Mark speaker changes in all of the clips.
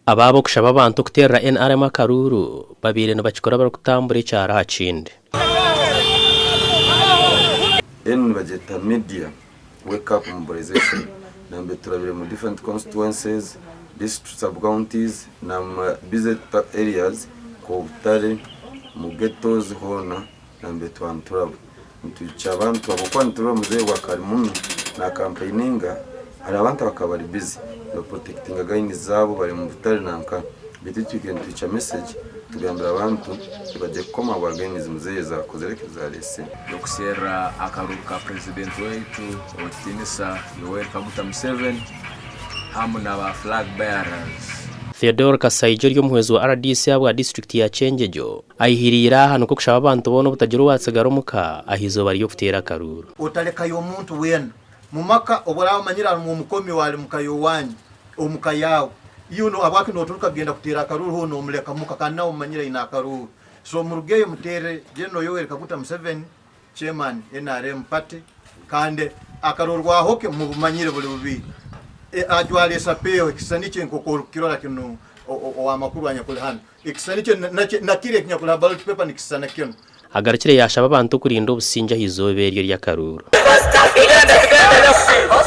Speaker 1: ababo kushaba abantu kuterra NRM akaruru babire no bakikora barukutambura icyara hacinde
Speaker 2: bageta media wake up mobilization nambe turabire mu different constituencies, district sub-counties na busy areas ko Butare mu ghettos hona nambe twanturabo ntuca abantu abakwantura muze wa Karimunyi na campaigninga hari abantu bakabari busy no protecting again zabo bari mu Butare nanka bititugenda tuca message tugambira abantu baje koma organism zeza kozerekeza lese
Speaker 3: yokusera akaruka president wetu otinisa Yoweri Kaguta Museveni hamwe n'aba flag bearers.
Speaker 1: Theodore Kasaijo ryo muhwezo wa RDC abwa district ya Chenjejo ayihirira hano ko kushaba abantu bono butagira watsagara muka ahizo bari yo kutera karuru
Speaker 4: utaleka yo muntu wena mumaka obora manyira mu mukomi wali mukayo wanyi omukayawo yuno abaki no turuka genda kutera karuru hono omuleka muka kana umanyira ina karuru so murugeyo mutere jeno Yoweri Kaguta Museveni chairman NRM party kande akarurwa hoke mu bumanyire buli bubi ajwale sapeo kisaniche nkoko kirora kino wa makuru anya hano ikisaniche nakire kinyakula ballot paper nikisana kino
Speaker 1: agarikire yashaba abantu kurinda obusinja hizoberyo rya karuru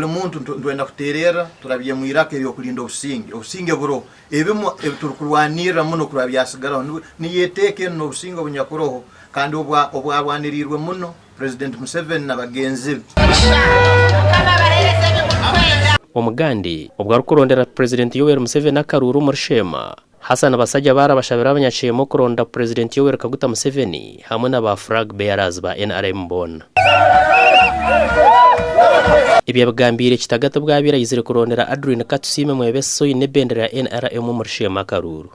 Speaker 4: umuntu ndwenda kuterera turabiye mu Iraq yo kurinda obusinge buro ebimo turukurwanira muno kurabyasigara ni yeteke no obusinge bunyakuroho kandi obwarwanirirwe muno President Museveni nabagenzi
Speaker 1: omugandi obwa kurondera President Yoweri Museveni akaruru murshema Hassan abasajja barabashabira abanyashemo kuronda President Yoweri Kaguta Museveni hamwe n'aba flag bearers ba NRM bona ibya bagambire kitagato bwabira yizire kurondera Adrien Katusime mu beso ine bendera ya NRM murshema karuru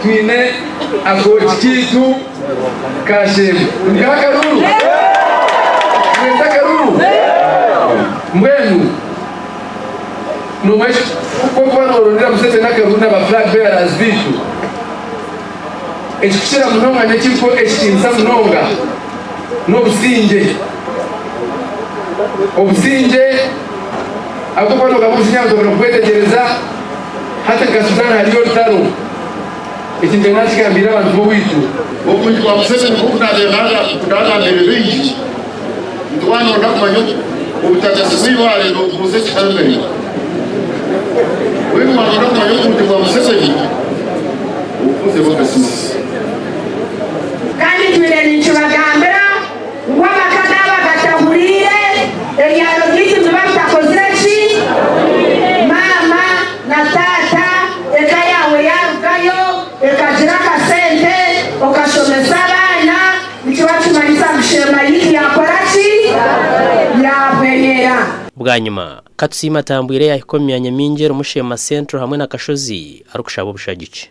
Speaker 5: twine agotikitu kashemu ngakaruru ngakaruru mwenu no mais kwa norondera musete nakaruru na flag bearers bitu ekishira munonga nekiko ekinsa munonga no obusinje akopano kabuzinyanga kwetegereza hata kasudana haliyo taro ikingenasi kambira abantu bowitu
Speaker 6: okunyi kwa Museveni kudana mbere ndwano ndakumanyo ubutakasibiwa lero Museveni kalmeri wewe mwana ndakumanyo kuti kwa Museveni ufuze bokasisi
Speaker 7: kandi twireni chibagambira ngwabakadaba gatahurire eyalo giti tubatakozeki mama na tata ekayawe yarukayo ekajira kasente okashomesa abana nikibatumaliza gushema yiki yakorachi yapwenera
Speaker 1: bwanyuma Katusima tambwire yahikomyanye minjero mushema central hamwe na Kashozi arukushaba ubushagice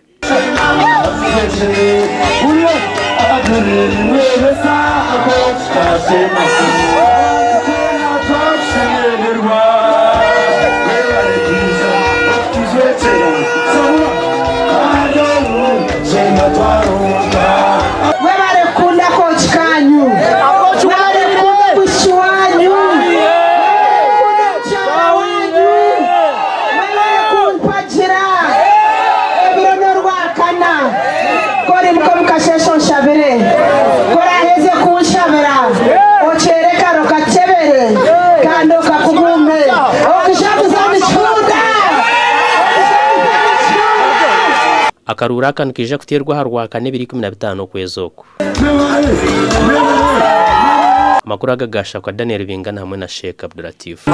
Speaker 1: akarura kankije kuterwa harwaka ne 2015 kwezoko makuru agagasha kwa Daniel Bingana hamwe na Sheikh Abdulatif